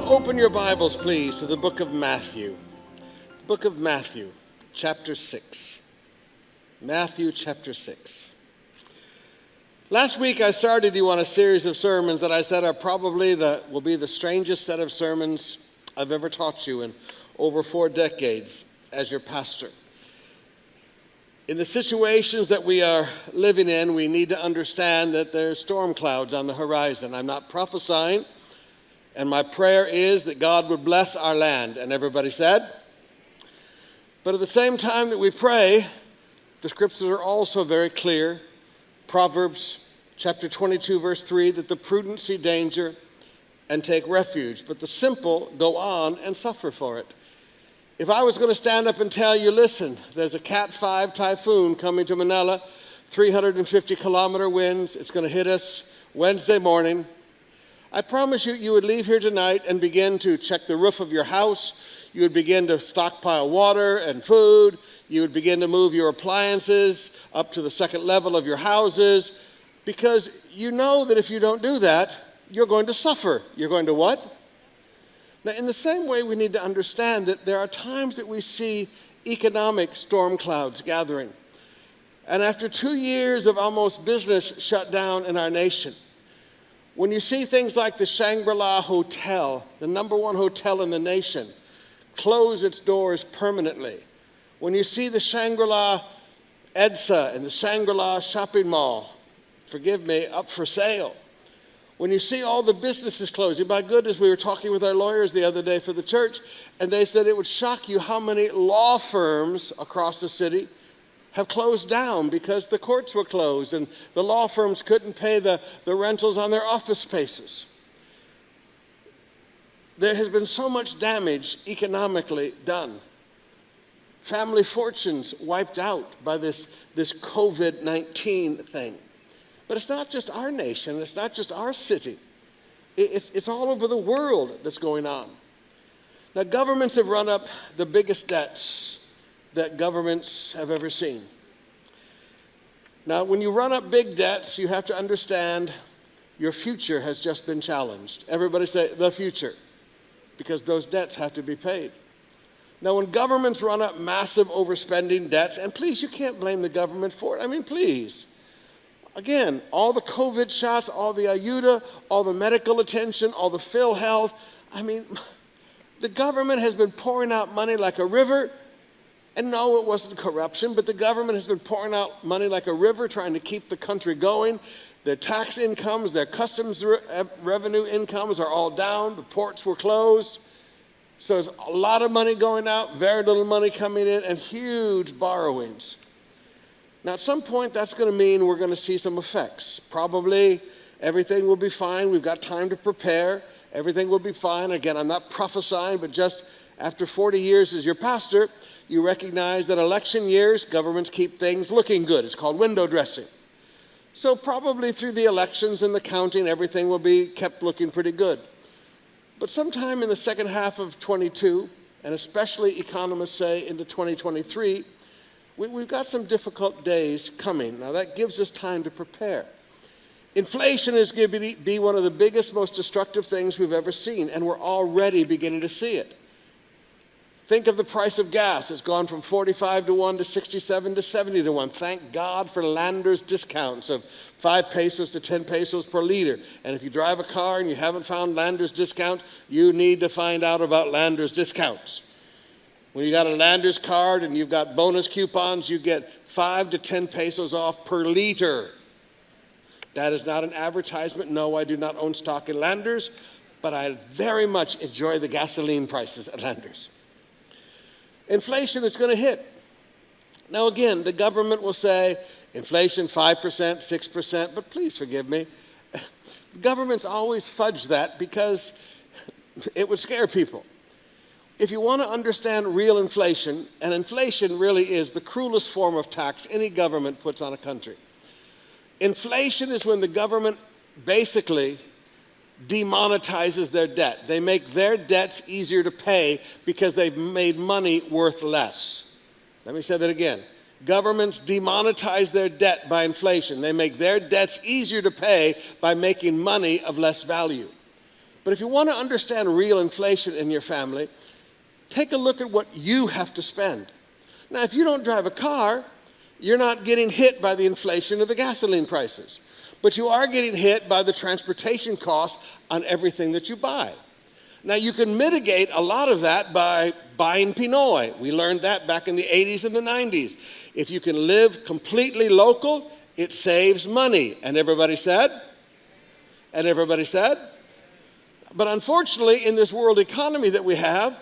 Open your Bibles, please, to the book of Matthew. The book of Matthew, chapter 6. Matthew, chapter 6. Last week I started you on a series of sermons that I said are probably will be the strangest set of sermons I've ever taught you in over 4 decades as your pastor. In the situations that we are living in, we need to understand that there's storm clouds on the horizon. I'm not prophesying, and my prayer is that God would bless our land. And everybody said? But at the same time that we pray, the scriptures are also very clear. Proverbs chapter 22, verse 3, that the prudent see danger and take refuge, but the simple go on and suffer for it. If I was going to stand up and tell you, listen, there's a Cat 5 typhoon coming to Manila, 350-kilometer winds, it's going to hit us Wednesday morning, I promise you would leave here tonight and begin to check the roof of your house. You would begin to stockpile water and food. You would begin to move your appliances up to the second level of your houses, because you know that if you don't do that, you're going to suffer. You're going to what? Now, in the same way, we need to understand that there are times that we see economic storm clouds gathering. And after 2 years of almost business shut down in our nation, when you see things like the Shangri-La Hotel, the #1 hotel in the nation, close its doors permanently, when you see the Shangri-La EDSA and the Shangri-La shopping mall, forgive me, up for sale, when you see all the businesses closing, my goodness, we were talking with our lawyers the other day for the church, and they said it would shock you how many law firms across the city have closed down because the courts were closed and the law firms couldn't pay the rentals on their office spaces. There has been so much damage economically done. Family fortunes wiped out by this COVID-19 thing. But it's not just our nation, it's not just our city. It's all over the world that's going on. Now, governments have run up the biggest debts that governments have ever seen. Now, when you run up big debts, you have to understand your future has just been challenged. Everybody say, the future, because those debts have to be paid. Now, when governments run up massive overspending debts, and please, you can't blame the government for it. I mean, please. Again, all the COVID shots, all the ayuda, all the medical attention, all the PhilHealth. I mean, the government has been pouring out money like a river. And no, it wasn't corruption, but the government has been pouring out money like a river, trying to keep the country going. Their tax incomes, their customs revenue incomes are all down. The ports were closed. So there's a lot of money going out, very little money coming in, and huge borrowings. Now, at some point, that's going to mean we're going to see some effects. Probably everything will be fine. We've got time to prepare. Everything will be fine. Again, I'm not prophesying, but just after 40 years as your pastor, you recognize that election years, governments keep things looking good. It's called window dressing. So probably through the elections and the counting, everything will be kept looking pretty good. But sometime in the second half of 22, and especially economists say into 2023, we've got some difficult days coming. Now that gives us time to prepare. Inflation is going to be one of the biggest, most destructive things we've ever seen, and we're already beginning to see it. Think of the price of gas. It's gone from 45 to 1 to 67 to 70 to 1. Thank God for Landers discounts of 5 pesos to 10 pesos per liter. And if you drive a car and you haven't found Landers discount, you need to find out about Landers discounts. When you got a Landers card and you've got bonus coupons, you get 5 to 10 pesos off per liter. That is not an advertisement. No, I do not own stock in Landers, but I very much enjoy the gasoline prices at Landers. Inflation is going to hit. Now again, the government will say, inflation 5%, 6%, but please forgive me. Governments always fudge that because it would scare people. If you want to understand real inflation, and inflation really is the cruelest form of tax any government puts on a country. Inflation is when the government basically demonetizes their debt. They make their debts easier to pay because they've made money worth less. Let me say that again. Governments demonetize their debt by inflation. They make their debts easier to pay by making money of less value. But if you want to understand real inflation in your family, take a look at what you have to spend. Now, if you don't drive a car, you're not getting hit by the inflation of the gasoline prices. But you are getting hit by the transportation costs on everything that you buy. Now, you can mitigate a lot of that by buying Pinoy. We learned that back in the 80s and the 90s. If you can live completely local, it saves money. And everybody said? And everybody said? But unfortunately, in this world economy that we have,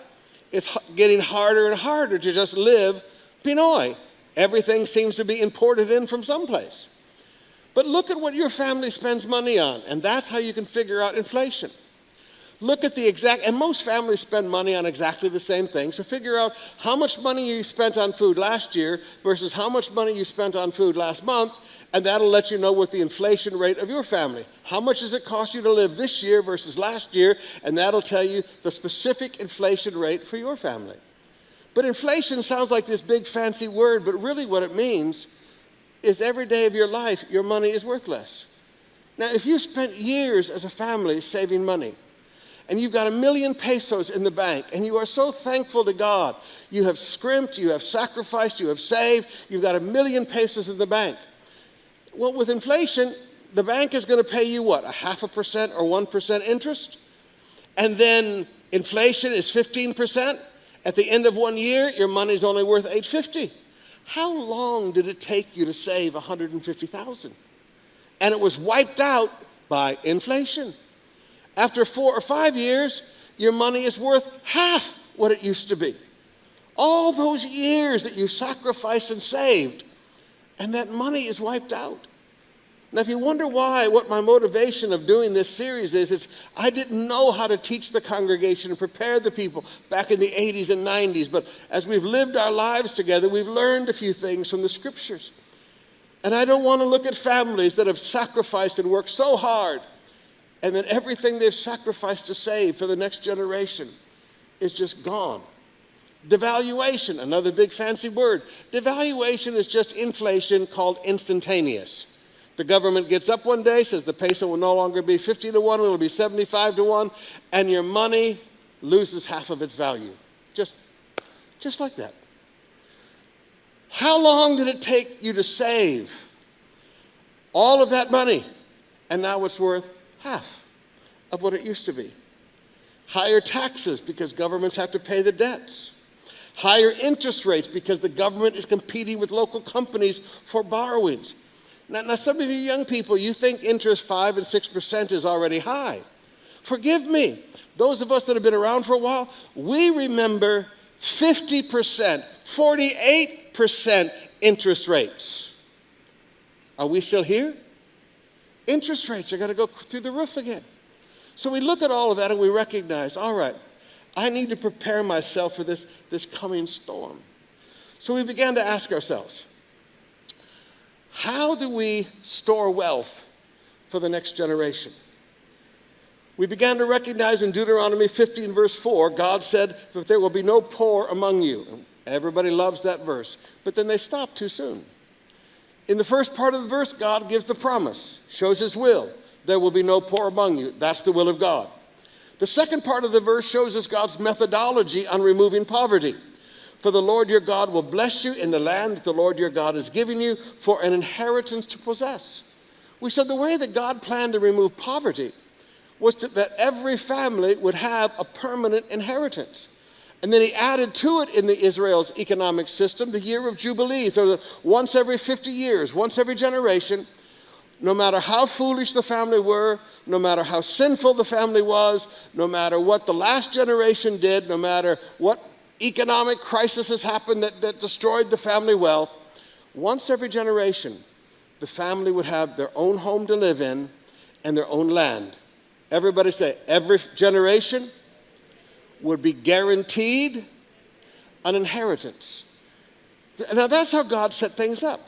it's getting harder and harder to just live Pinoy. Everything seems to be imported in from someplace. But look at what your family spends money on, and that's how you can figure out inflation. Look at the exact, and most families spend money on exactly the same thing, so figure out how much money you spent on food last year versus how much money you spent on food last month, and that'll let you know what the inflation rate of your family. How much does it cost you to live this year versus last year, and that'll tell you the specific inflation rate for your family. But inflation sounds like this big fancy word, but really what it means is every day of your life, your money is worth less. Now, if you spent years as a family saving money, and you've got 1 million pesos in the bank, and you are so thankful to God, you have scrimped, you have sacrificed, you have saved, you've got 1 million pesos in the bank. Well, with inflation, the bank is going to pay you what, 0.5% or 1% interest? And then inflation is 15%. At the end of 1 year, your money's only worth $850. How long did it take you to save $150,000? And it was wiped out by inflation. After 4 or 5 years, your money is worth half what it used to be. All those years that you sacrificed and saved, and that money is wiped out. Now, if you wonder why, what my motivation of doing this series is, it's I didn't know how to teach the congregation and prepare the people back in the 80s and 90s, but as we've lived our lives together, we've learned a few things from the scriptures. And I don't want to look at families that have sacrificed and worked so hard, and then everything they've sacrificed to save for the next generation is just gone. Devaluation, another big fancy word. Devaluation is just inflation called instantaneous. The government gets up one day, says the peso will no longer be 50 to 1, it'll be 75 to 1, and your money loses half of its value. Just like that. How long did it take you to save all of that money? And now it's worth half of what it used to be. Higher taxes because governments have to pay the debts. Higher interest rates because the government is competing with local companies for borrowings. Now, some of you young people, you think interest 5 and 6% is already high. Forgive me. Those of us that have been around for a while, we remember 50%, 48% interest rates. Are we still here? Interest rates are going to go through the roof again. So we look at all of that and we recognize, all right, I need to prepare myself for this coming storm. So we began to ask ourselves, how do we store wealth for the next generation? We began to recognize in Deuteronomy 15 verse 4, God said that there will be no poor among you. Everybody loves that verse, but then they stop too soon. In the first part of the verse, God gives the promise, shows his will. There will be no poor among you. That's the will of God. The second part of the verse shows us God's methodology on removing poverty. For the Lord your God will bless you in the land that the Lord your God is giving you for an inheritance to possess. We said the way that God planned to remove poverty was that every family would have a permanent inheritance. And then he added to it in Israel's economic system the year of Jubilee. So once every 50 years, once every generation, no matter how foolish the family were, no matter how sinful the family was, no matter what the last generation did, no matter what economic crisis has happened that destroyed the family wealth, once every generation, the family would have their own home to live in and their own land. Everybody say, every generation would be guaranteed an inheritance. Now that's how God set things up.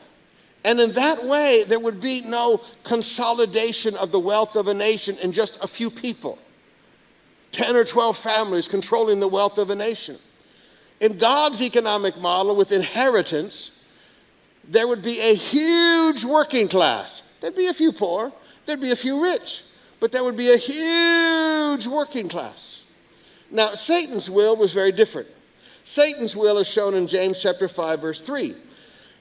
And in that way, there would be no consolidation of the wealth of a nation in just a few people. 10 or 12 families controlling the wealth of a nation. In God's economic model with inheritance, there would be a huge working class. There'd be a few poor, there'd be a few rich. but there would be a huge working class. Now, Satan's will was very different. Satan's will is shown in James chapter 5, verse 3.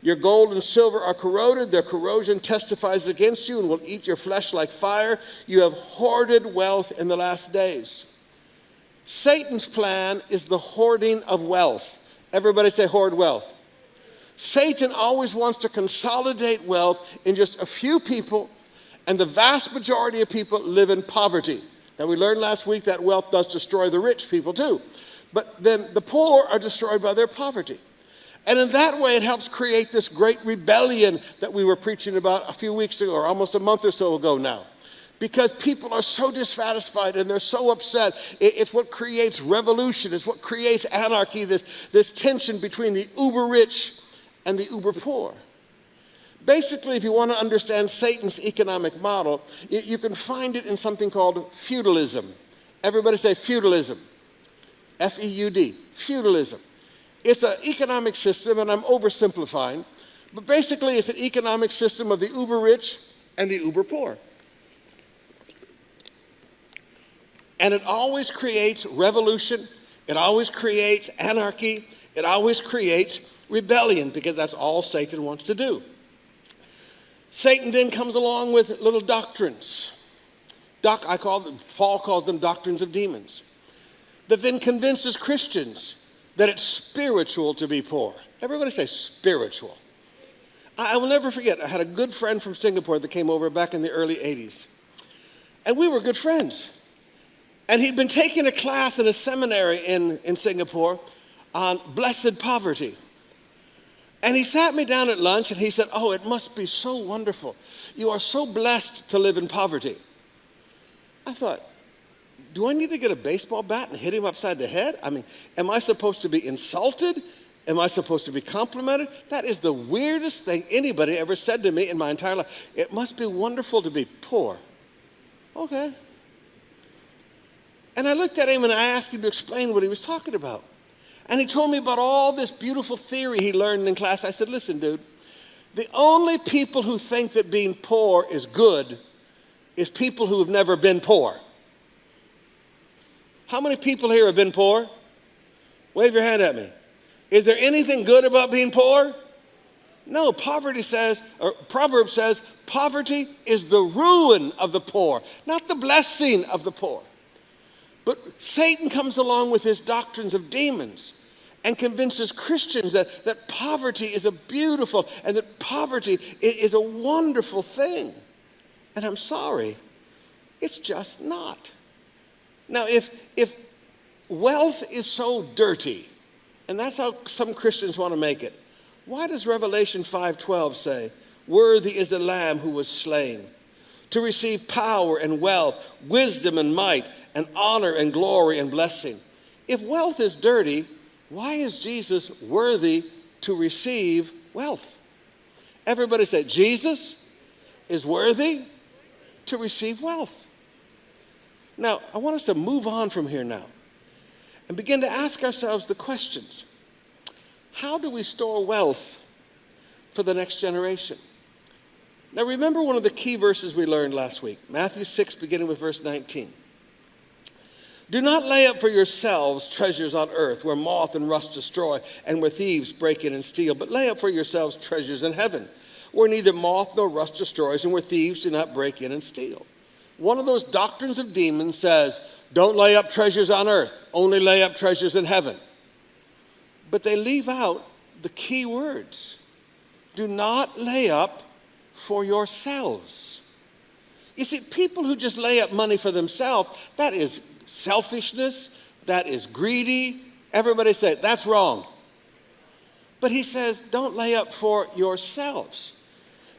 Your gold and silver are corroded. Their corrosion testifies against you and will eat your flesh like fire. You have hoarded wealth in the last days. Satan's plan is the hoarding of wealth. Everybody say hoard wealth. Satan always wants to consolidate wealth in just a few people, and the vast majority of people live in poverty. Now, we learned last week that wealth does destroy the rich people too. But then the poor are destroyed by their poverty. And in that way, it helps create this great rebellion that we were preaching about a few weeks ago, or almost a month or so ago now. Because people are so dissatisfied and they're so upset. It's what creates revolution. It's what creates anarchy, this tension between the uber rich and the uber poor. Basically, if you want to understand Satan's economic model, you can find it in something called feudalism. Everybody say feudalism. F-E-U-D, feudalism. It's an economic system, and I'm oversimplifying, but basically it's an economic system of the uber rich and the uber poor. And it always creates revolution, it always creates anarchy, it always creates rebellion, because that's all Satan wants to do. Satan then comes along with little doctrines. Paul calls them doctrines of demons, that then convinces Christians that it's spiritual to be poor. Everybody say spiritual. I will never forget, I had a good friend from Singapore that came over back in the early 80s. And we were good friends. And he'd been taking a class in a seminary in Singapore on blessed poverty. And he sat me down at lunch and he said, "Oh, it must be so wonderful. You are so blessed to live in poverty." I thought, do I need to get a baseball bat and hit him upside the head? I mean, am I supposed to be insulted? Am I supposed to be complimented? That is the weirdest thing anybody ever said to me in my entire life. It must be wonderful to be poor. Okay. And I looked at him and I asked him to explain what he was talking about. And he told me about all this beautiful theory he learned in class. I said, "Listen, dude, the only people who think that being poor is good is people who have never been poor." How many people here have been poor? Wave your hand at me. Is there anything good about being poor? No, Proverbs says, poverty is the ruin of the poor, not the blessing of the poor. But Satan comes along with his doctrines of demons and convinces Christians that poverty is a beautiful and that poverty is a wonderful thing. And I'm sorry, it's just not. Now, if wealth is so dirty, and that's how some Christians want to make it, why does Revelation 5:12 say, "Worthy is the Lamb who was slain to receive power and wealth, wisdom and might, and honor and glory and blessing"? If wealth is dirty, why is Jesus worthy to receive wealth? Everybody say, Jesus is worthy to receive wealth. Now, I want us to move on from here now and begin to ask ourselves the questions. How do we store wealth for the next generation? Now, remember one of the key verses we learned last week, Matthew 6, beginning with verse 19. "Do not lay up for yourselves treasures on earth, where moth and rust destroy, and where thieves break in and steal. But lay up for yourselves treasures in heaven, where neither moth nor rust destroys, and where thieves do not break in and steal." One of those doctrines of demons says, don't lay up treasures on earth, only lay up treasures in heaven. But they leave out the key words. Do not lay up for yourselves. You see, people who just lay up money for themselves, that is selfishness, that is greedy. Everybody say, that's wrong. But he says, don't lay up for yourselves.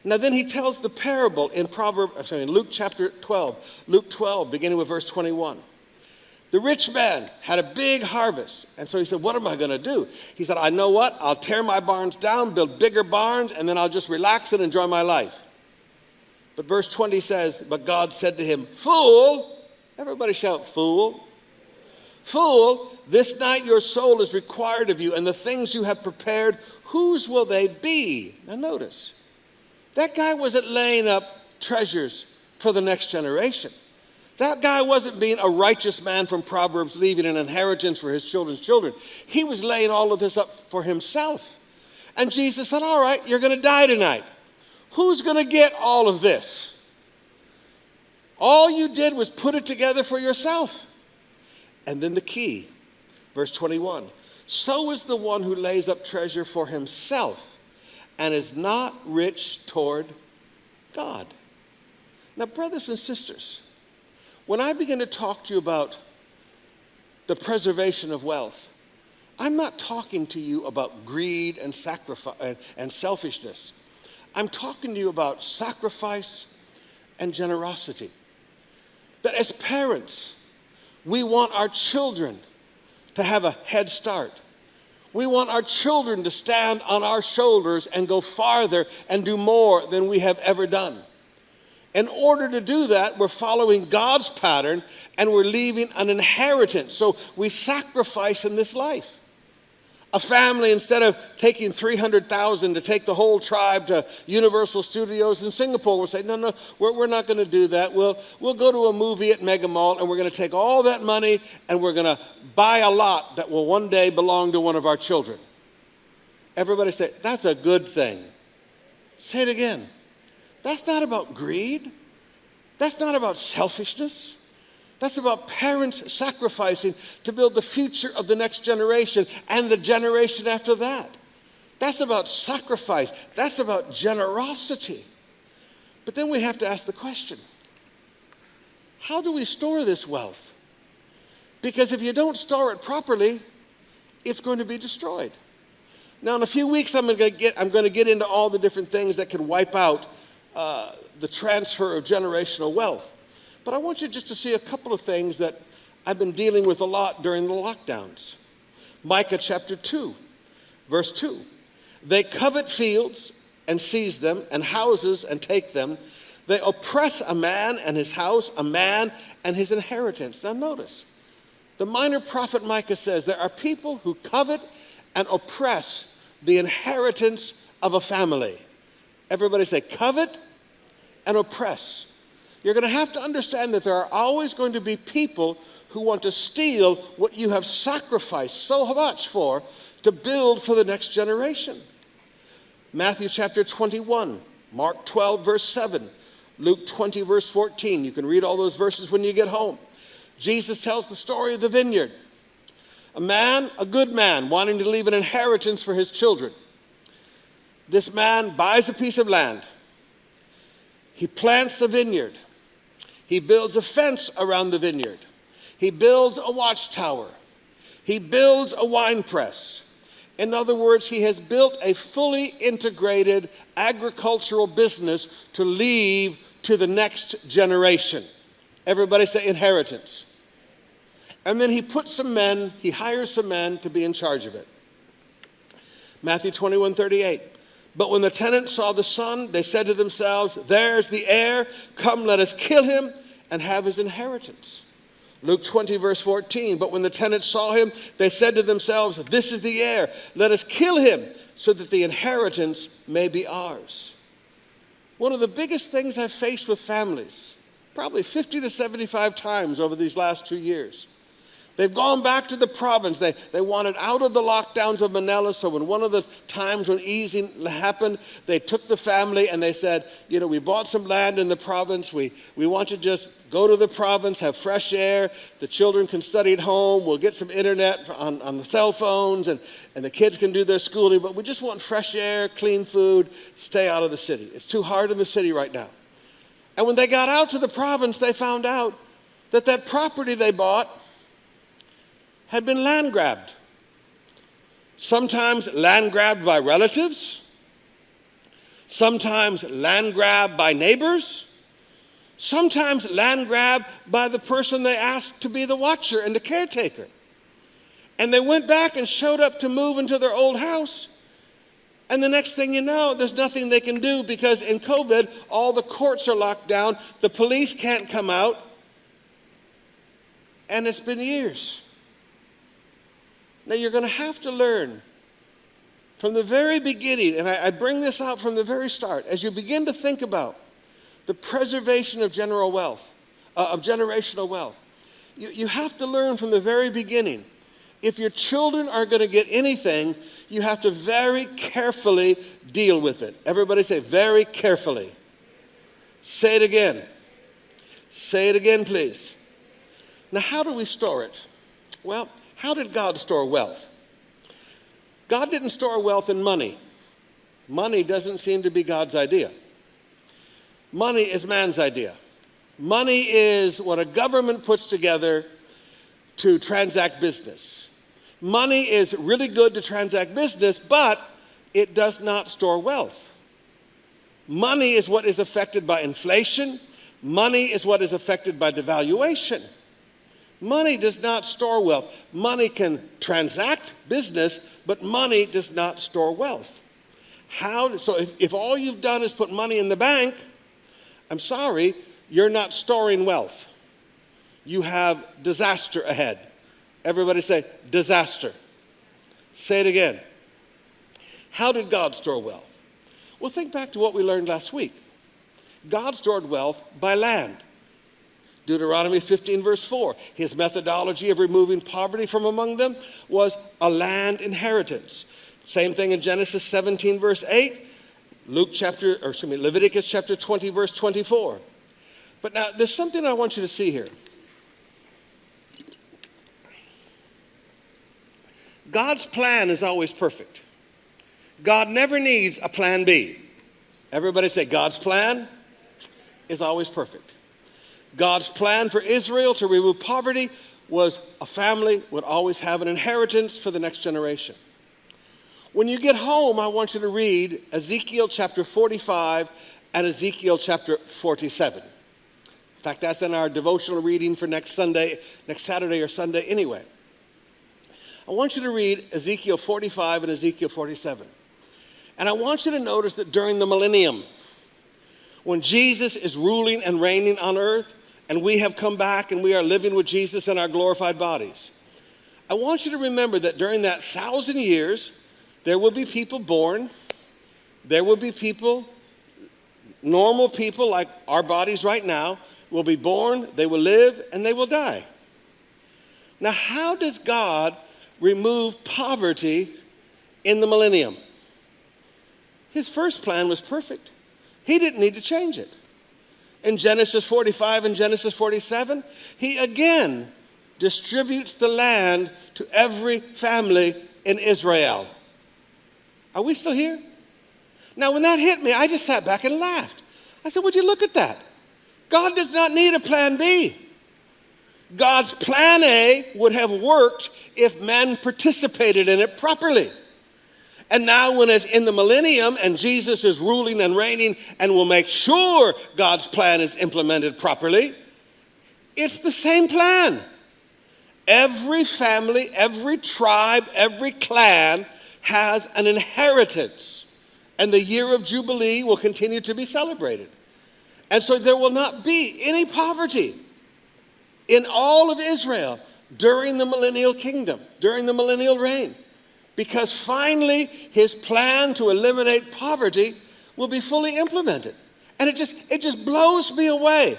Now then he tells the parable in Luke chapter 12. Luke 12, beginning with verse 21. The rich man had a big harvest. And so he said, what am I going to do? He said, I know what? I'll tear my barns down, build bigger barns, and then I'll just relax and enjoy my life. But verse 20 says, but God said to him, fool. Everybody shout, fool. Fool, this night your soul is required of you, and the things you have prepared, whose will they be? Now notice, that guy wasn't laying up treasures for the next generation. That guy wasn't being a righteous man from Proverbs, leaving an inheritance for his children's children. He was laying all of this up for himself. And Jesus said, all right, you're going to die tonight. Who's going to get all of this? All you did was put it together for yourself. And then the key, verse 21. So is the one who lays up treasure for himself and is not rich toward God. Now, brothers and sisters, when I begin to talk to you about the preservation of wealth, I'm not talking to you about greed and sacrifice and selfishness. I'm talking to you about sacrifice and generosity. That as parents, we want our children to have a head start. We want our children to stand on our shoulders and go farther and do more than we have ever done. In order to do that, we're following God's pattern and we're leaving an inheritance. So we sacrifice in this life. A family, instead of taking $300,000 to take the whole tribe to Universal Studios in Singapore, will say, no, we're not going to do that. We'll go to a movie at Mega Mall and we're going to take all that money and we're going to buy a lot that will one day belong to one of our children. Everybody say, that's a good thing. Say it again. That's not about greed. That's not about selfishness. That's about parents sacrificing to build the future of the next generation and the generation after that. That's about sacrifice. That's about generosity. But then we have to ask the question, how do we store this wealth? Because if you don't store it properly, it's going to be destroyed. Now, in a few weeks, I'm going to get into all the different things that could wipe out the transfer of generational wealth. But I want you just to see a couple of things that I've been dealing with a lot during the lockdowns. Micah chapter 2, verse 2. They covet fields and seize them, and houses and take them. They oppress a man and his house, a man and his inheritance. Now notice, the minor prophet Micah says there are people who covet and oppress the inheritance of a family. Everybody say covet and oppress. You're going to have to understand that there are always going to be people who want to steal what you have sacrificed so much for to build for the next generation. Matthew chapter 21, Mark 12, verse 7, Luke 20, verse 14. You can read all those verses when you get home. Jesus tells the story of the vineyard. A good man, wanting to leave an inheritance for his children. This man buys a piece of land. He plants a vineyard. He builds a fence around the vineyard. He builds a watchtower. He builds a wine press. In other words, he has built a fully integrated agricultural business to leave to the next generation. Everybody say inheritance. And then he hires some men to be in charge of it. Matthew 21:38. But when the tenants saw the son, they said to themselves, there's the heir. Come, let us kill him and have his inheritance. Luke 20, verse 14. But when the tenants saw him, they said to themselves, this is the heir. Let us kill him so that the inheritance may be ours. One of the biggest things I've faced with families, probably 50 to 75 times over these last 2 years, they've gone back to the province. They wanted out of the lockdowns of Manila. So when one of the times when easing happened, they took the family and they said, we bought some land in the province. We want to just go to the province, have fresh air. The children can study at home. We'll get some internet on the cell phones and the kids can do their schooling. But we just want fresh air, clean food, stay out of the city. It's too hard in the city right now. And when they got out to the province, they found out that property they bought had been land grabbed. Sometimes land grabbed by relatives, sometimes land grabbed by neighbors, sometimes land grabbed by the person they asked to be the watcher and the caretaker. And they went back and showed up to move into their old house. And the next thing you know, there's nothing they can do because in COVID, all the courts are locked down, the police can't come out, and it's been years. Now, you're going to have to learn from the very beginning, and I bring this out from the very start, as you begin to think about the preservation of general wealth, of generational wealth. You have to learn from the very beginning. If your children are going to get anything, you have to very carefully deal with it. Everybody say, very carefully. Say it again. Say it again, please. Now, how do we store it? Well, how did God store wealth? God didn't store wealth in money. Money doesn't seem to be God's idea. Money is man's idea. Money is what a government puts together to transact business. Money is really good to transact business, but it does not store wealth. Money is what is affected by inflation. Money is what is affected by devaluation. Money does not store wealth. Money can transact business, but money does not store wealth. So if all you've done is put money in the bank, I'm sorry, you're not storing wealth. You have disaster ahead. Everybody say, disaster. Say it again. How did God store wealth? Well, think back to what we learned last week. God stored wealth by land. Deuteronomy 15, verse 4. His methodology of removing poverty from among them was a land inheritance. Same thing in Genesis 17, verse 8. Leviticus chapter 20, verse 24. But now, there's something I want you to see here. God's plan is always perfect. God never needs a plan B. Everybody say, God's plan is always perfect. God's plan for Israel to remove poverty was a family would always have an inheritance for the next generation. When you get home, I want you to read Ezekiel chapter 45 and Ezekiel chapter 47. In fact, that's in our devotional reading for next Saturday or Sunday anyway. I want you to read Ezekiel 45 and Ezekiel 47. And I want you to notice that during the millennium, when Jesus is ruling and reigning on earth, and we have come back and we are living with Jesus in our glorified bodies, I want you to remember that during that 1,000 years, there will be people born, there will be people, normal people like our bodies right now, will be born, they will live, and they will die. Now, how does God remove poverty in the millennium? His first plan was perfect. He didn't need to change it. In Genesis 45 and Genesis 47, he again distributes the land to every family in Israel. Are we still here? Now, when that hit me, I just sat back and laughed. I said, would you look at that? God does not need a plan B. God's plan A would have worked if men participated in it properly. And now when it's in the millennium and Jesus is ruling and reigning and will make sure God's plan is implemented properly, it's the same plan. Every family, every tribe, every clan has an inheritance. And the year of Jubilee will continue to be celebrated. And so there will not be any poverty in all of Israel during the millennial kingdom, during the millennial reign. Because finally, his plan to eliminate poverty will be fully implemented. And it just blows me away.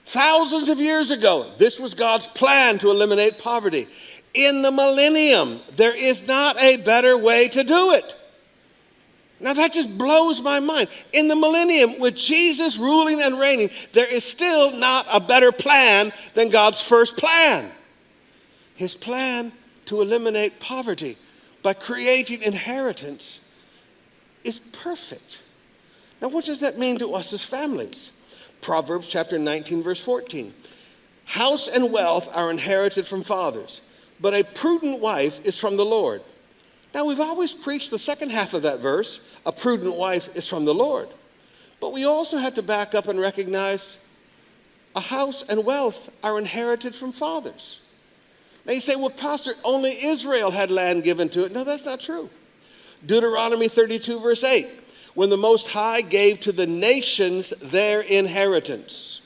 Thousands of years ago, this was God's plan to eliminate poverty. In the millennium, there is not a better way to do it. Now that just blows my mind. In the millennium, with Jesus ruling and reigning, there is still not a better plan than God's first plan. His plan to eliminate poverty by creating inheritance is perfect. Now, what does that mean to us as families? Proverbs chapter 19, verse 14. House and wealth are inherited from fathers, but a prudent wife is from the Lord. Now, we've always preached the second half of that verse, a prudent wife is from the Lord. But we also have to back up and recognize a house and wealth are inherited from fathers. Now you say, well, Pastor, only Israel had land given to it. No, that's not true. Deuteronomy 32, verse 8, when the Most High gave to the nations their inheritance.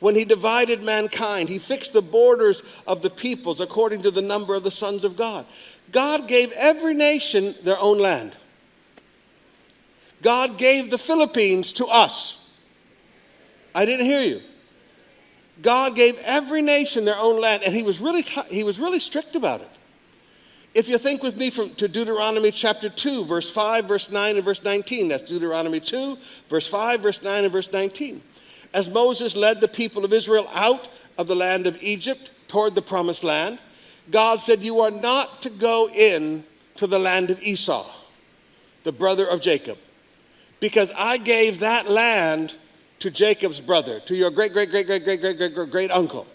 When he divided mankind, he fixed the borders of the peoples according to the number of the sons of God. God gave every nation their own land. God gave the Philippines to us. I didn't hear you. God gave every nation their own land, and he was really strict about it. If you think with me to Deuteronomy chapter 2, verse 5, verse 9, and verse 19. That's Deuteronomy 2, verse 5, verse 9, and verse 19. As Moses led the people of Israel out of the land of Egypt toward the promised land, God said, you are not to go in to the land of Esau, the brother of Jacob, because I gave that land to Jacob's brother, to your great uncle.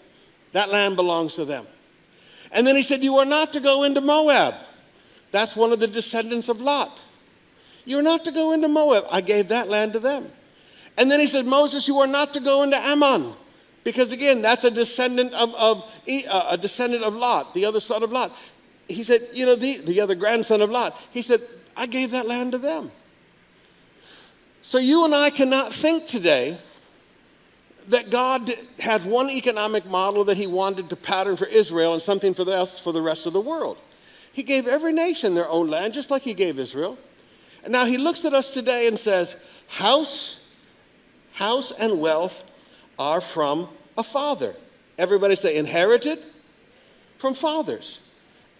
That land belongs to them. And then he said, you are not to go into Moab. That's one of the descendants of Lot. You are not to go into Moab. I gave that land to them. And then he said, Moses, you are not to go into Ammon, because again, that's a descendant of Lot, the other son of Lot. He said, the other grandson of Lot. He said, I gave that land to them. So you and I cannot think today that God had one economic model that he wanted to pattern for Israel and something for the rest of the world. He gave every nation their own land, just like he gave Israel. And now he looks at us today and says, house and wealth are from a father. Everybody say, inherited from fathers.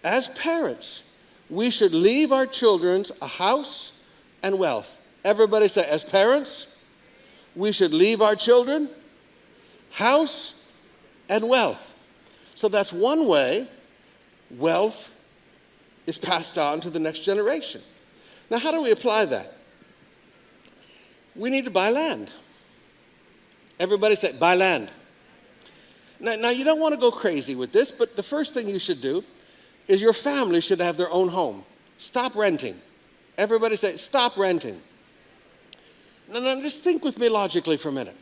As parents, we should leave our children a house and wealth. Everybody say, as parents, we should leave our children house and wealth. So that's one way wealth is passed on to the next generation. Now, how do we apply that? We need to buy land. Everybody say, buy land. Now, you don't want to go crazy with this, but the first thing you should do is your family should have their own home. Stop renting. Everybody say, stop renting. Now, just think with me logically for a minute.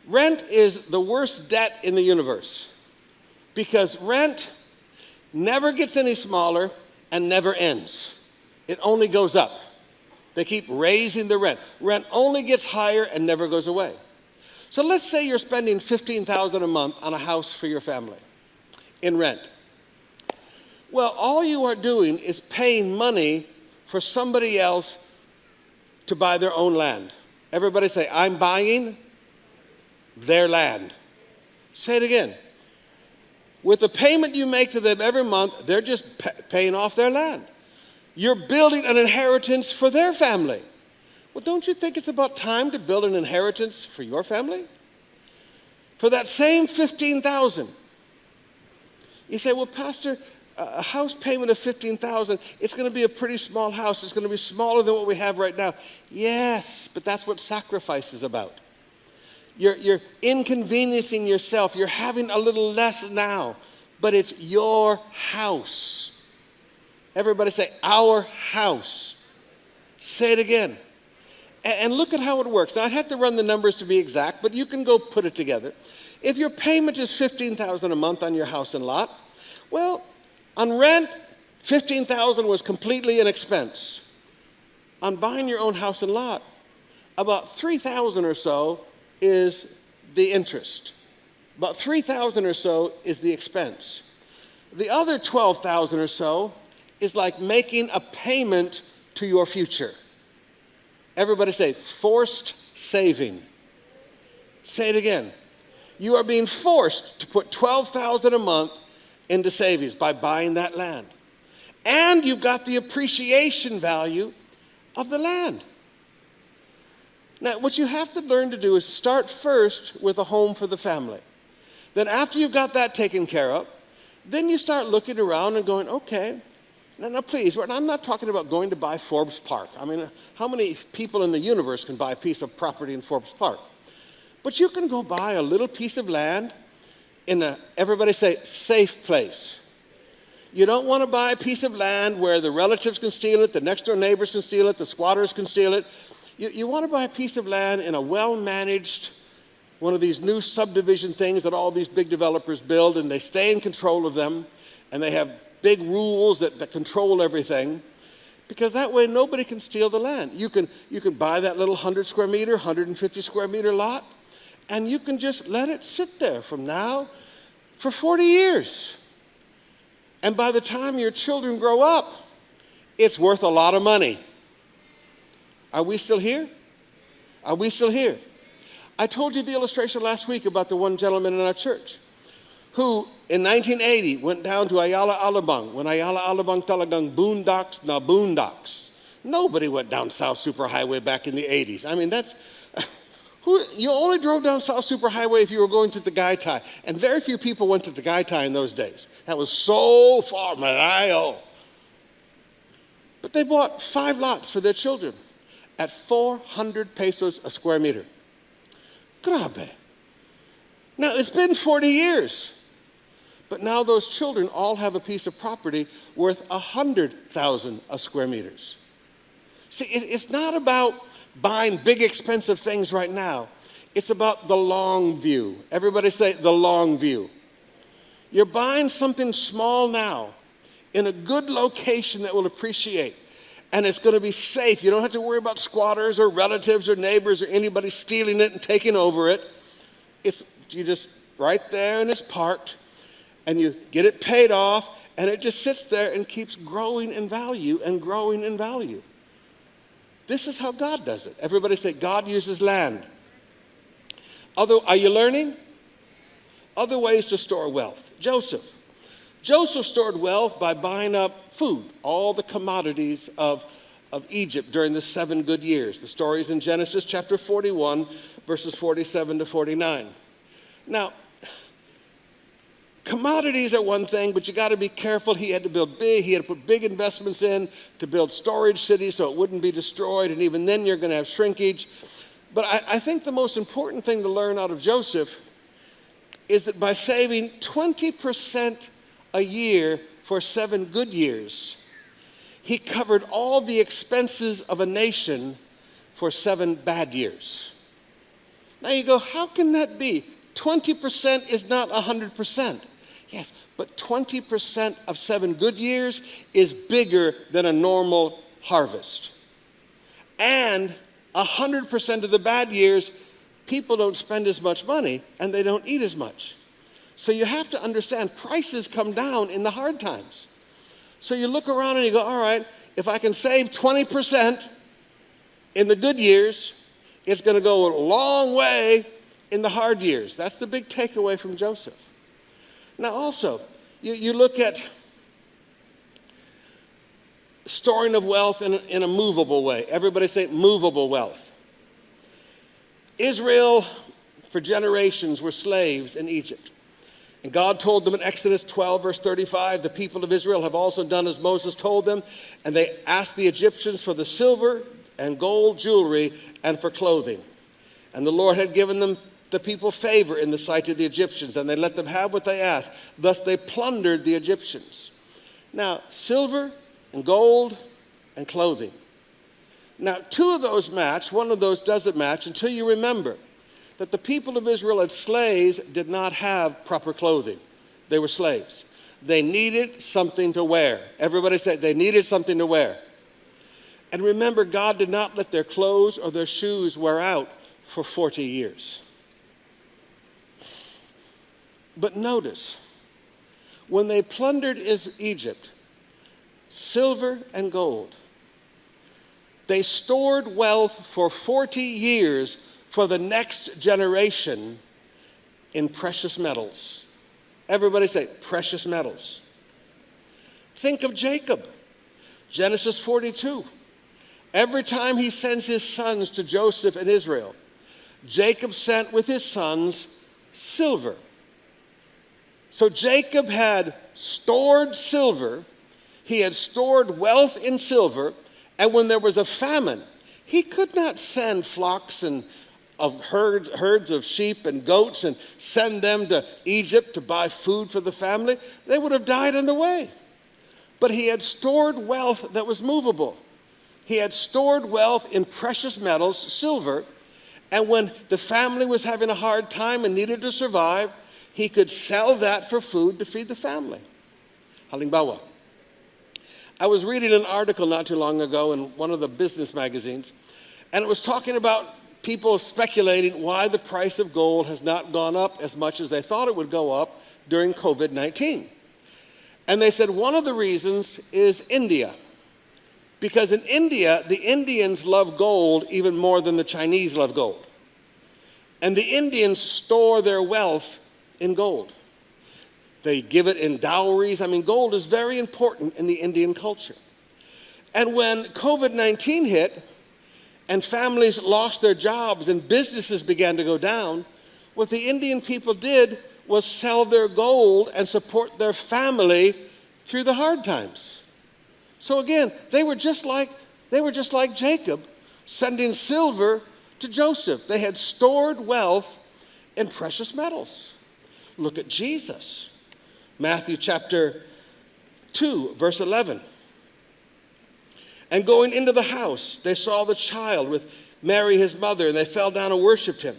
Rent is the worst debt in the universe, because rent never gets any smaller and never ends. It only goes up. They keep raising the rent. Rent only gets higher and never goes away. So let's say you're spending $15,000 a month on a house for your family in rent. Well, all you are doing is paying money for somebody else to buy their own land. Everybody say, I'm buying their land. Say it again. With the payment you make to them every month, they're just paying off their land. You're building an inheritance for their family. Well, don't you think it's about time to build an inheritance for your family? For that same $15,000. You say, well, Pastor, a house payment of $15,000, it's going to be a pretty small house. It's going to be smaller than what we have right now. Yes, but that's what sacrifice is about. You're inconveniencing yourself. You're having a little less now, but it's your house. Everybody say, our house. Say it again. And look at how it works. Now, I'd have to run the numbers to be exact, but you can go put it together. If your payment is $15,000 a month on your house and lot, well, on rent, $15,000 was completely an expense. On buying your own house and lot, about $3,000 or so is the interest. About $3,000 or so is the expense. The other $12,000 or so is like making a payment to your future. Everybody say, forced saving. Say it again. You are being forced to put $12,000 a month into savings by buying that land. And you've got the appreciation value of the land. Now, what you have to learn to do is start first with a home for the family. Then after you've got that taken care of, then you start looking around and going, okay, now please, I'm not talking about going to buy Forbes Park. I mean, how many people in the universe can buy a piece of property in Forbes Park? But you can go buy a little piece of land in a, everybody say, safe place. You don't want to buy a piece of land where the relatives can steal it, the next door neighbors can steal it, the squatters can steal it. You want to buy a piece of land in a well-managed, one of these new subdivision things that all these big developers build, and they stay in control of them, and they have big rules that control everything, because that way nobody can steal the land. You can buy that little 100 square meter, 150 square meter lot, and you can just let it sit there from now for 40 years. And by the time your children grow up, it's worth a lot of money. Are we still here? Are we still here? I told you the illustration last week about the one gentleman in our church who in 1980 went down to Ayala Alabang when Ayala Alabang talagang boondocks na boondocks. Nobody went down South Superhighway back in the 80s. I mean, you only drove down South Superhighway if you were going to Tagaytay, and very few people went to Tagaytay in those days. That was so far, malayo. But they bought 5 lots for their children at 400 pesos a square meter. Grabe. Now, it's been 40 years, but now those children all have a piece of property worth 100,000 a square meters. See, it's not about buying big, expensive things right now. It's about the long view. Everybody say the long view. You're buying something small now in a good location that will appreciate, and it's going to be safe. You don't have to worry about squatters or relatives or neighbors or anybody stealing it and taking over it. You just right there and it's parked, and you get it paid off, and it just sits there and keeps growing in value and growing in value. This is how God does it. Everybody say, God uses land. Are you learning? Other ways to store wealth. Joseph stored wealth by buying up food, all the commodities of Egypt during the 7 good years. The story is in Genesis chapter 41, verses 47 to 49. Now, commodities are one thing, but you got to be careful. He had to put big investments in to build storage cities so it wouldn't be destroyed, and even then you're going to have shrinkage. But I think the most important thing to learn out of Joseph is that by saving 20% a year for 7 good years, he covered all the expenses of a nation for 7 bad years. Now you go, how can that be? 20% is not 100%. Yes, but 20% of 7 good years is bigger than a normal harvest. And 100% of the bad years, people don't spend as much money and they don't eat as much. So you have to understand, prices come down in the hard times. So you look around and you go, all right, if I can save 20% in the good years, it's going to go a long way in the hard years. That's the big takeaway from Joseph. Now also, you look at storing of wealth in a movable way. Everybody say movable wealth. Israel, for generations, were slaves in Egypt. And God told them in Exodus 12, verse 35, the people of Israel have also done as Moses told them, and they asked the Egyptians for the silver and gold jewelry and for clothing. And the Lord had given the people favor in the sight of the Egyptians, and they let them have what they asked. Thus they plundered the Egyptians. Now, silver and gold and clothing. Now, 2 of those match, 1 of those doesn't match until you remember that the people of Israel as slaves did not have proper clothing. They were slaves. They needed something to wear. Everybody say they needed something to wear. And remember, God did not let their clothes or their shoes wear out for 40 years. But notice, when they plundered Egypt, silver and gold, they stored wealth for 40 years for the next generation in precious metals. Everybody say precious metals. Think of Jacob, Genesis 42. Every time he sends his sons to Joseph and Israel, Jacob sent with his sons silver. So Jacob had stored silver, he had stored wealth in silver, and when there was a famine, he could not send flocks of herds of sheep and goats and send them to Egypt to buy food for the family. They would have died on the way. But he had stored wealth that was movable. He had stored wealth in precious metals, silver, and when the family was having a hard time and needed to survive, he could sell that for food to feed the family. Halimbawa. I was reading an article not too long ago in one of the business magazines, and it was talking about people speculating why the price of gold has not gone up as much as they thought it would go up during COVID-19. And they said one of the reasons is India. Because in India, the Indians love gold even more than the Chinese love gold. And the Indians store their wealth in gold. They give it in dowries. I mean, gold is very important in the Indian culture. And when COVID-19 hit and families lost their jobs and businesses began to go down, what the Indian people did was sell their gold and support their family through the hard times. So again, they were just like Jacob sending silver to Joseph. They had stored wealth in precious metals. Look at Jesus. Matthew chapter 2, verse 11. And going into the house, they saw the child with Mary his mother, and they fell down and worshiped him.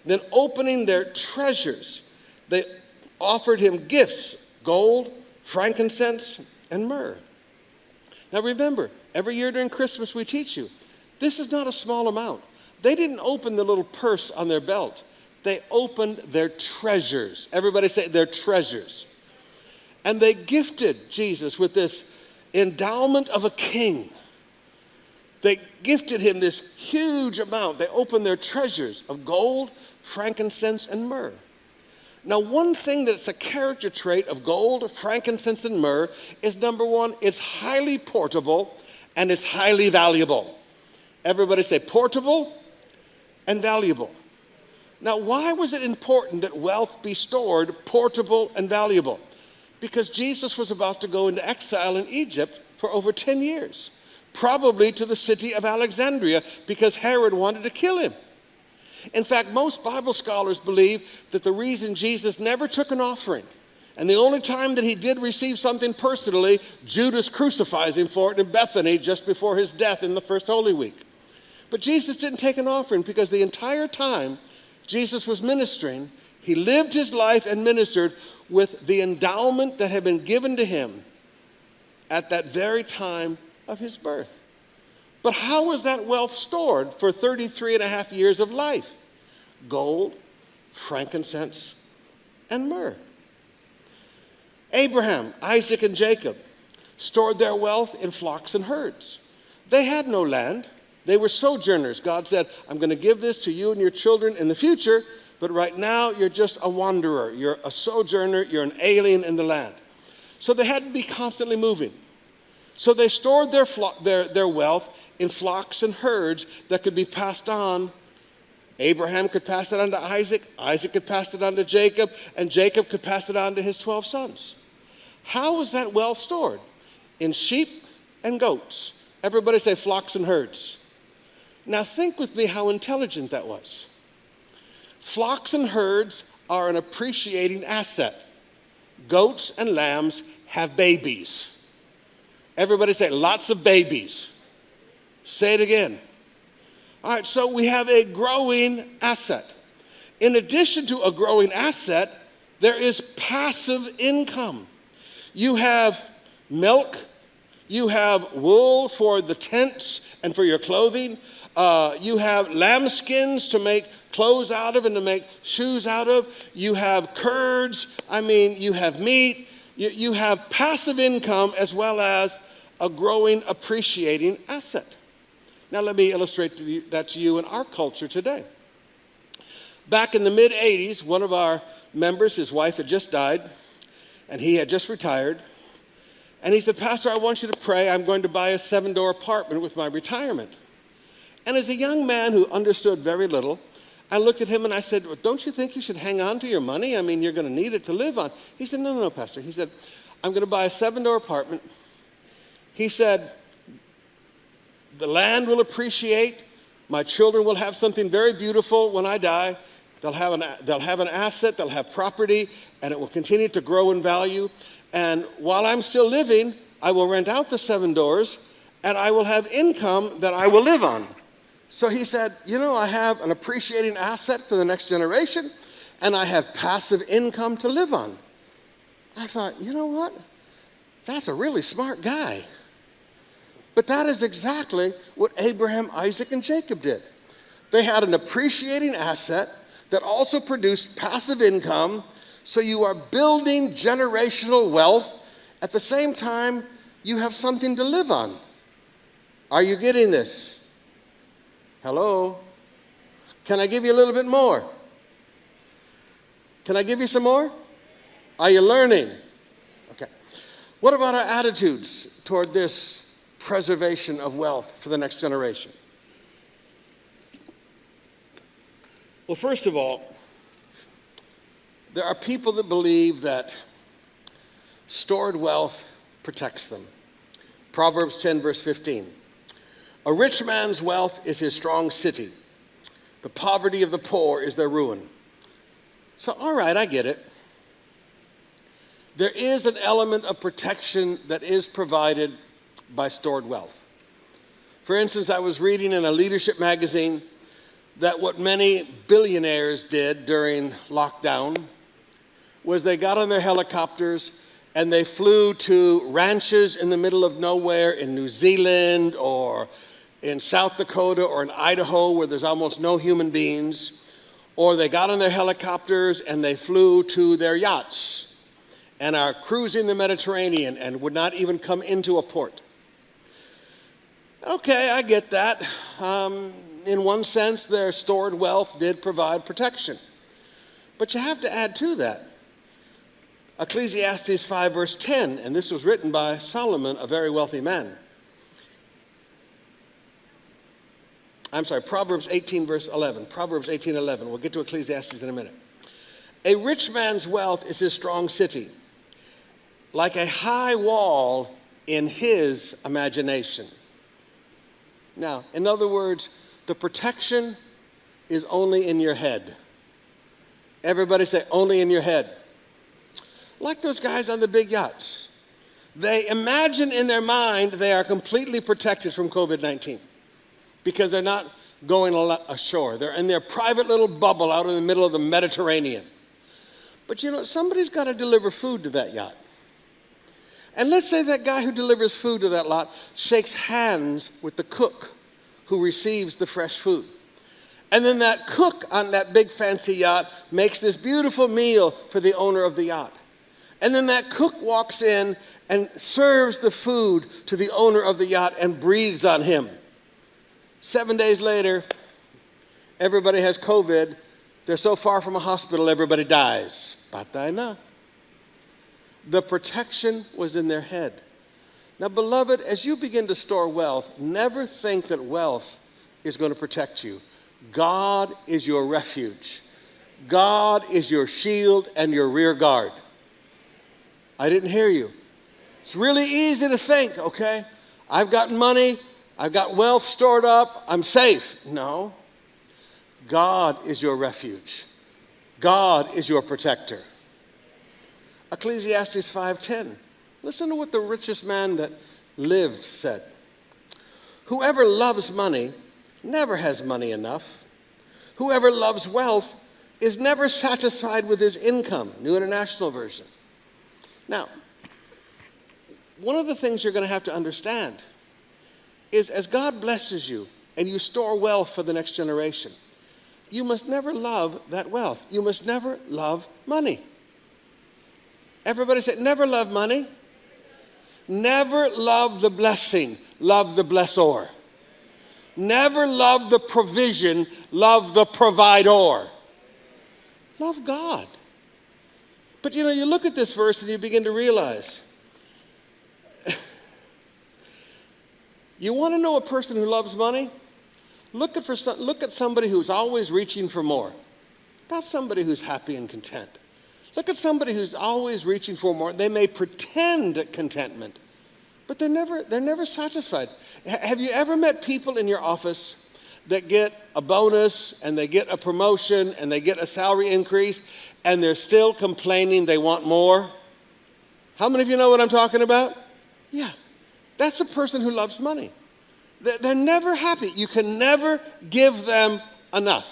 Then opening their treasures, they offered him gifts, gold, frankincense, and myrrh. Now remember, every year during Christmas we teach you, this is not a small amount. They didn't open the little purse on their belt. They opened their treasures. Everybody say their treasures. And they gifted Jesus with this endowment of a king. They gifted him this huge amount. They opened their treasures of gold, frankincense, and myrrh. Now, one thing that's a character trait of gold, frankincense, and myrrh is, number one, it's highly portable and it's highly valuable. Everybody say portable and valuable. Now, why was it important that wealth be stored portable and valuable? Because Jesus was about to go into exile in Egypt for over 10 years, probably to the city of Alexandria, because Herod wanted to kill him. In fact, most Bible scholars believe that the reason Jesus never took an offering, and the only time that he did receive something personally, Judas crucifies him for it in Bethany just before his death in the first Holy Week. But Jesus didn't take an offering because the entire time Jesus was ministering, he lived his life and ministered with the endowment that had been given to him at that very time of his birth. But how was that wealth stored for 33 and a half years of life? Gold, frankincense, and myrrh. Abraham, Isaac, and Jacob stored their wealth in flocks and herds. They had no land. They were sojourners. God said, I'm going to give this to you and your children in the future, but right now you're just a wanderer. You're a sojourner. You're an alien in the land. So they had to be constantly moving. So they stored their wealth in flocks and herds that could be passed on. Abraham could pass it on to Isaac, Isaac could pass it on to Jacob, and Jacob could pass it on to his 12 sons. How was that wealth stored? In sheep and goats. Everybody say flocks and herds. Now think with me how intelligent that was. Flocks and herds are an appreciating asset. Goats and lambs have babies. Everybody say lots of babies. Say it again. All right, so we have a growing asset. In addition to a growing asset, there is passive income. You have milk, you have wool for the tents and for your clothing, you have lambskins to make clothes out of and to make shoes out of, you have curds, you have meat, you have passive income as well as a growing, appreciating asset. Now let me illustrate that to you in our culture today. Back in the mid-'80s, one of our members, his wife had just died, and he had just retired. And he said, Pastor, I want you to pray. I'm going to buy a 7-door apartment with my retirement. And as a young man who understood very little, I looked at him and I said, well, don't you think you should hang on to your money? You're going to need it to live on. He said, no, Pastor. He said, I'm going to buy a 7-door apartment. He said, the land will appreciate. My children will have something very beautiful when I die. They'll have an asset, they'll have property, and it will continue to grow in value. And while I'm still living, I will rent out the 7 doors, and I will have income that I will live on. So he said, I have an appreciating asset for the next generation, and I have passive income to live on. I thought, you know what? That's a really smart guy. But that is exactly what Abraham, Isaac, and Jacob did. They had an appreciating asset that also produced passive income, so you are building generational wealth. At the same time, you have something to live on. Are you getting this? Hello? Can I give you a little bit more? Can I give you some more? Are you learning? Okay. What about our attitudes toward this preservation of wealth for the next generation? Well, first of all, there are people that believe that stored wealth protects them. Proverbs 10, verse 15. A rich man's wealth is his strong city. The poverty of the poor is their ruin. So, all right, I get it. There is an element of protection that is provided by stored wealth. For instance, I was reading in a leadership magazine that what many billionaires did during lockdown was they got on their helicopters and they flew to ranches in the middle of nowhere in New Zealand or in South Dakota or in Idaho where there's almost no human beings, or they got on their helicopters and they flew to their yachts and are cruising the Mediterranean and would not even come into a port. Okay, I get that. In one sense, their stored wealth did provide protection. But you have to add to that Ecclesiastes 5, verse 10, and this was written by Solomon, a very wealthy man. I'm sorry, Proverbs 18, verse 11. Proverbs 18, 11. We'll get to Ecclesiastes in a minute. A rich man's wealth is his strong city, like a high wall in his imagination. Now, in other words, the protection is only in your head. Everybody say, only in your head. Like those guys on the big yachts. They imagine in their mind they are completely protected from COVID-19 because they're not going ashore. They're in their private little bubble out in the middle of the Mediterranean. But you know, somebody's got to deliver food to that yacht. And let's say that guy who delivers food to that lot shakes hands with the cook who receives the fresh food. And then that cook on that big fancy yacht makes this beautiful meal for the owner of the yacht. And then that cook walks in and serves the food to the owner of the yacht and breathes on him. 7 days later, everybody has COVID. They're so far from a hospital, everybody dies. Patay na. The protection was in their head. Now, beloved, as you begin to store wealth, never think that wealth is going to protect you. God is your refuge. God is your shield and your rear guard. I didn't hear you. It's really easy to think, okay, I've got money, I've got wealth stored up, I'm safe. No. God is your refuge. God is your protector. Ecclesiastes 5:10. Listen to what the richest man that lived said. Whoever loves money never has money enough. Whoever loves wealth is never satisfied with his income. New International Version. Now, one of the things you're going to have to understand is as God blesses you and you store wealth for the next generation, you must never love that wealth. You must never love money. Everybody say, never love money. Never love the blessing. Love the blessor. Never love the provision. Love the provider. Love God. But you know, you look at this verse and you begin to realize, you want to know a person who loves money? Look at somebody who's always reaching for more. Not somebody who's happy and content. Look at somebody who's always reaching for more. They may pretend contentment, but they're never satisfied. Have you ever met people in your office that get a bonus and they get a promotion and they get a salary increase and they're still complaining they want more? How many of you know what I'm talking about? Yeah, that's a person who loves money. They're never happy. You can never give them enough.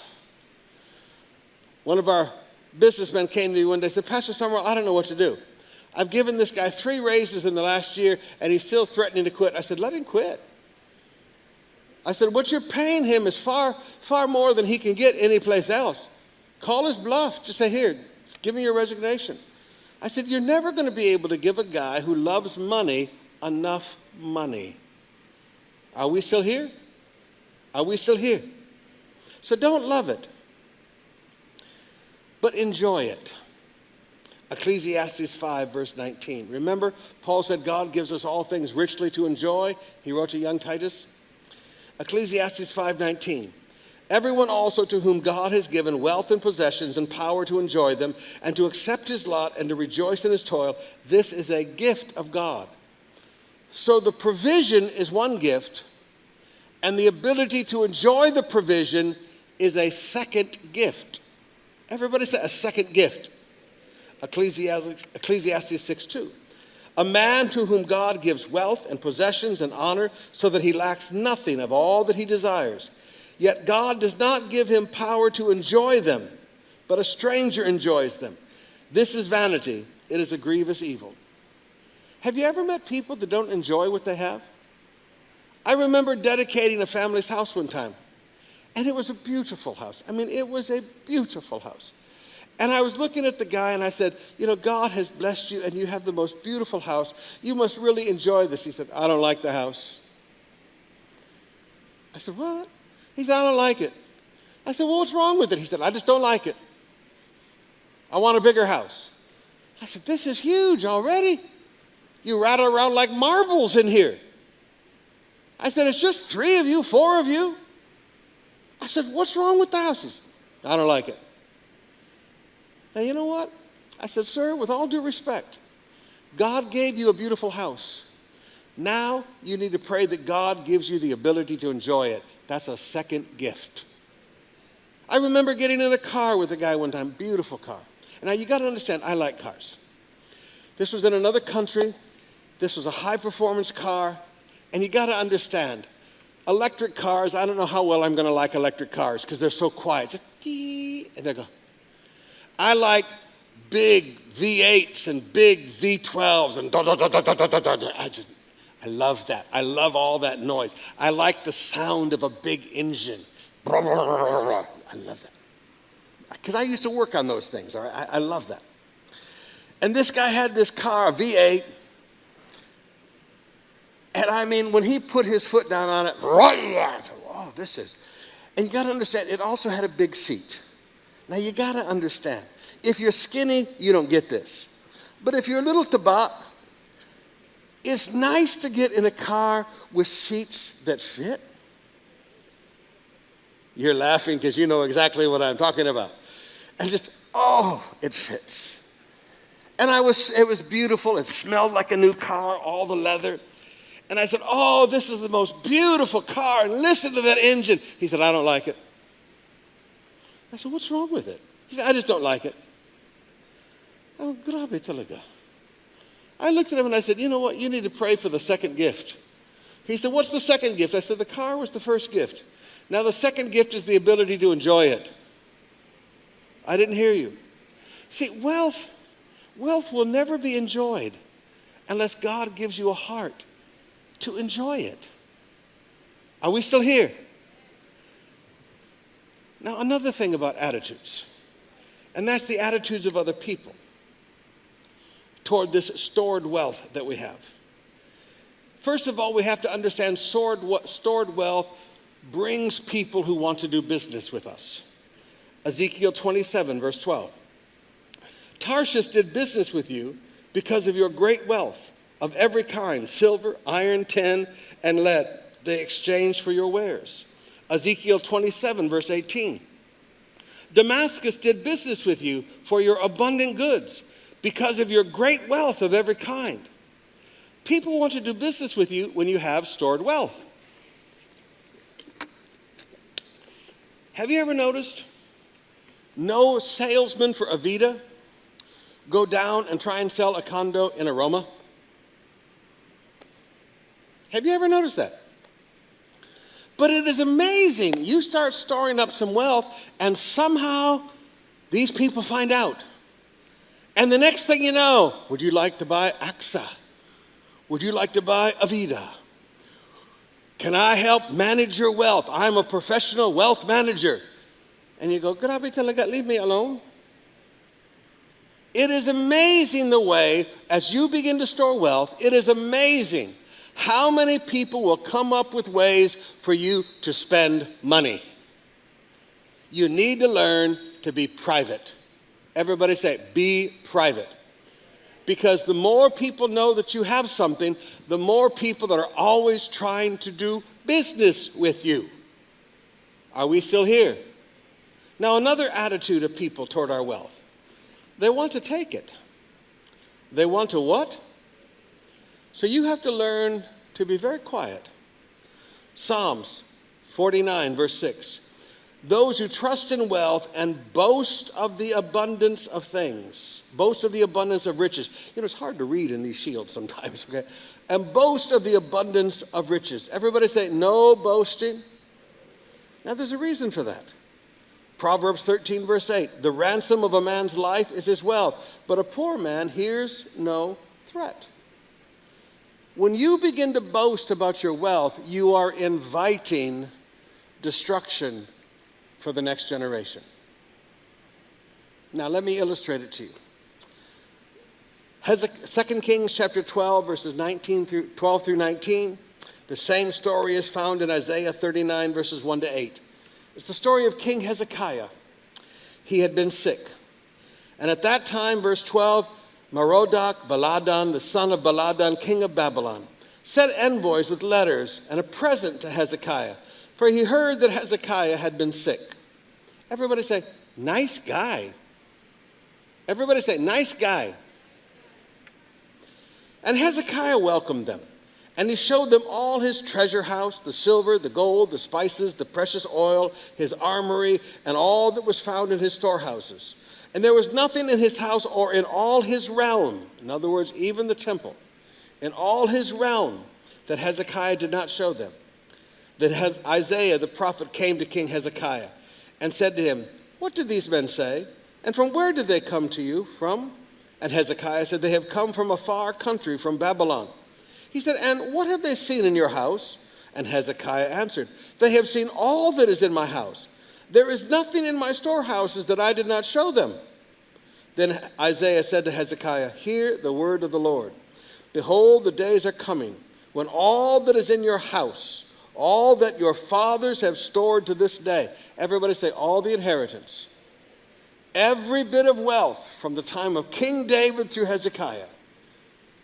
One of our businessmen came to me one day and said, Pastor Summerall, I don't know what to do. I've given this guy 3 raises in the last year and he's still threatening to quit. I said, let him quit. I said, what you're paying him is far, far more than he can get anyplace else. Call his bluff. Just say, here, give me your resignation. I said, you're never going to be able to give a guy who loves money enough money. Are we still here? Are we still here? So don't love it. but enjoy it. Ecclesiastes 5, verse 19. Remember, Paul said God gives us all things richly to enjoy. He wrote to young Titus. Ecclesiastes 5:19. Everyone also to whom God has given wealth and possessions and power to enjoy them and to accept his lot and to rejoice in his toil, this is a gift of God. So the provision is one gift, and the ability to enjoy the provision is a second gift. Everybody say a second gift. Ecclesiastes 6:2. A man to whom God gives wealth and possessions and honor so that he lacks nothing of all that he desires. Yet God does not give him power to enjoy them, but a stranger enjoys them. This is vanity. It is a grievous evil. Have you ever met people that don't enjoy what they have? I remember dedicating a family's house one time, and it was a beautiful house. I mean, it was a beautiful house. And I was looking at the guy and I said, you know, God has blessed you and you have the most beautiful house. You must really enjoy this. He said, I don't like the house. I said, what? He said, I don't like it. I said, well, what's wrong with it? He said, I just don't like it. I want a bigger house. I said, this is huge already. You rattle around like marbles in here. I said, it's just 3 of you, 4 of you. I said, what's wrong with the house? He said, I don't like it. Now, you know what? I said, sir, with all due respect, God gave you a beautiful house. Now you need to pray that God gives you the ability to enjoy it. That's a second gift. I remember getting in a car with a guy one time, beautiful car. And now you got to understand, I like cars. This was in another country. This was a high-performance car. And you got to understand, electric cars, I don't know how well I'm going to like electric cars because they're so quiet. Just dee, and they go. I like big V8s and big V12s and da da da da da da da da. I love that. I love all that noise. I like the sound of a big engine. I love that. Because I used to work on those things. All right? I love that. And this guy had this car, a V8. And I mean, when he put his foot down on it, I said, oh, this is. And you got to understand, it also had a big seat. Now, you got to understand, if you're skinny, you don't get this. But if you're a little tabat, it's nice to get in a car with seats that fit. You're laughing because you know exactly what I'm talking about. And just, oh, it fits. And it was beautiful. It smelled like a new car, all the leather. And I said, oh, this is the most beautiful car. And listen to that engine. He said, I don't like it. I said, what's wrong with it? He said, I just don't like it. Oh, grabe talaga. I looked at him and I said, you know what? You need to pray for the second gift. He said, what's the second gift? I said, the car was the first gift. Now the second gift is the ability to enjoy it. I didn't hear you. See, wealth will never be enjoyed unless God gives you a heart to enjoy it. Are we still here? Now, another thing about attitudes, and that's the attitudes of other people toward this stored wealth that we have. First of all, we have to understand stored wealth brings people who want to do business with us. Ezekiel 27, verse 12. Tarshish did business with you because of your great wealth of every kind, silver, iron, tin, and lead. They exchanged for your wares. Ezekiel 27, verse 18. Damascus did business with you for your abundant goods because of your great wealth of every kind. People want to do business with you when you have stored wealth. Have you ever noticed no salesman for Avita go down and try and sell a condo in Aroma? Have you ever noticed that? But it is amazing. You start storing up some wealth, and somehow these people find out. And the next thing you know, would you like to buy AXA? Would you like to buy Avida? Can I help manage your wealth? I'm a professional wealth manager. And you go, grabe talaga, leave me alone. It is amazing the way, as you begin to store wealth, it is amazing how many people will come up with ways for you to spend money. You need to learn to be private. Everybody say, be private. Because the more people know that you have something, the more people that are always trying to do business with you. Are we still here? Now, another attitude of people toward our wealth. They want to take it. They want to what? So you have to learn to be very quiet. Psalms 49, verse 6. Those who trust in wealth and boast of the abundance of things, boast of the abundance of riches. You know, it's hard to read in these shields sometimes, okay? And boast of the abundance of riches. Everybody say, no boasting. Now, there's a reason for that. Proverbs 13, verse 8. The ransom of a man's life is his wealth, but a poor man hears no threat. When you begin to boast about your wealth, you are inviting destruction for the next generation. Now, let me illustrate it to you. 2 Kings chapter 12, verses 12 through 19. The same story is found in Isaiah 39, verses 1 to 8. It's the story of King Hezekiah. He had been sick. And at that time, verse 12, Merodach-Baladan, the son of Baladan, king of Babylon, sent envoys with letters and a present to Hezekiah, for he heard that Hezekiah had been sick. Everybody say, nice guy. Everybody say, nice guy. And Hezekiah welcomed them, and he showed them all his treasure house, the silver, the gold, the spices, the precious oil, his armory, and all that was found in his storehouses. And there was nothing in his house or in all his realm, in other words, even the temple, in all his realm, that Hezekiah did not show them. Then Isaiah the prophet came to King Hezekiah and said to him, what did these men say? And from where did they come to you from? And Hezekiah said, they have come from a far country, from Babylon. He said, and what have they seen in your house? And Hezekiah answered, they have seen all that is in my house. There is nothing in my storehouses that I did not show them. Then Isaiah said to Hezekiah, hear the word of the Lord. Behold, the days are coming when all that is in your house, all that your fathers have stored to this day. Everybody say, all the inheritance. Every bit of wealth from the time of King David through Hezekiah.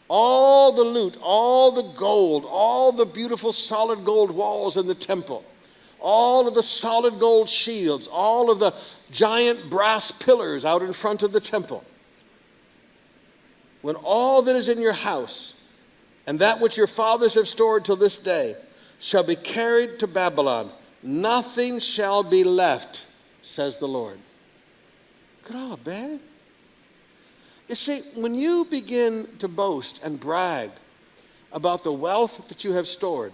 All the loot, all the gold, all the beautiful solid gold walls in the temple. All of the solid gold shields, all of the giant brass pillars out in front of the temple. When all that is in your house and that which your fathers have stored till this day shall be carried to Babylon, nothing shall be left, says the Lord. God, man. You see, when you begin to boast and brag about the wealth that you have stored,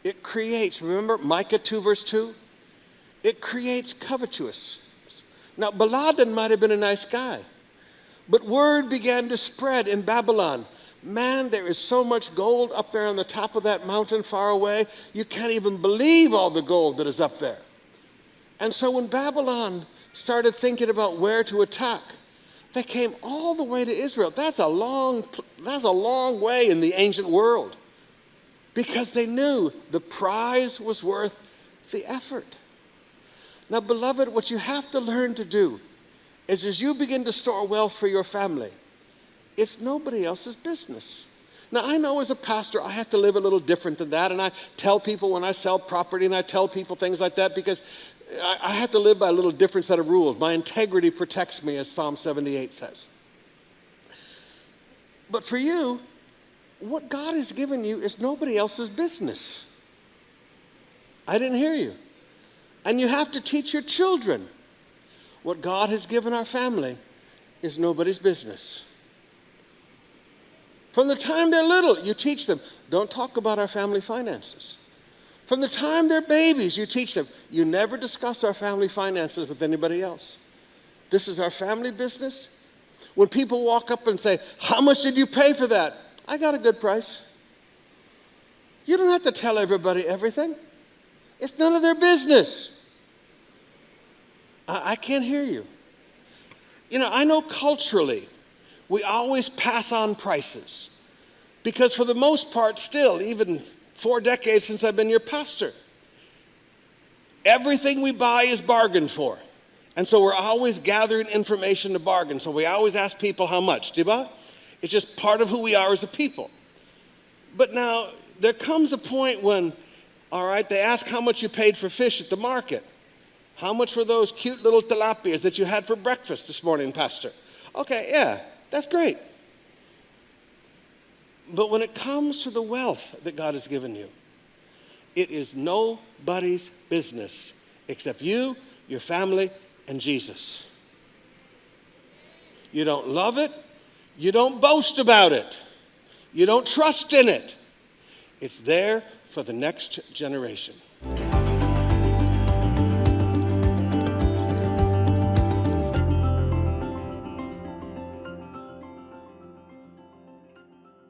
it creates, remember Micah 2 verse 2? It creates covetousness. Now, Baladan might have been a nice guy, but word began to spread in Babylon. Man, there is so much gold up there on the top of that mountain far away, you can't even believe all the gold that is up there. And so when Babylon started thinking about where to attack, they came all the way to Israel. That's a long way in the ancient world, because they knew the prize was worth the effort. Now, beloved, what you have to learn to do is, as you begin to store wealth for your family, it's nobody else's business. Now, I know as a pastor, I have to live a little different than that, and I tell people when I sell property, and I tell people things like that, because I have to live by a little different set of rules. My integrity protects me, as Psalm 78 says. But for you, what God has given you is nobody else's business. I didn't hear you. And you have to teach your children what God has given our family is nobody's business. From the time they're little, you teach them, don't talk about our family finances. From the time they're babies, you teach them, you never discuss our family finances with anybody else. This is our family business. When people walk up and say, how much did you pay for that? I got a good price. You don't have to tell everybody everything. It's none of their business. I can't hear you. You know, I know culturally, we always pass on prices. Because for the most part, still, even 4 decades since I've been your pastor, everything we buy is bargained for. And so we're always gathering information to bargain. So we always ask people how much, diba? It's just part of who we are as a people. But now there comes a point when, all right, they ask how much you paid for fish at the market. How much were those cute little tilapias that you had for breakfast this morning, Pastor? Okay, yeah, that's great. But when it comes to the wealth that God has given you, it is nobody's business except you, your family, and Jesus. You don't love it. You don't boast about it. You don't trust in it. It's there for the next generation.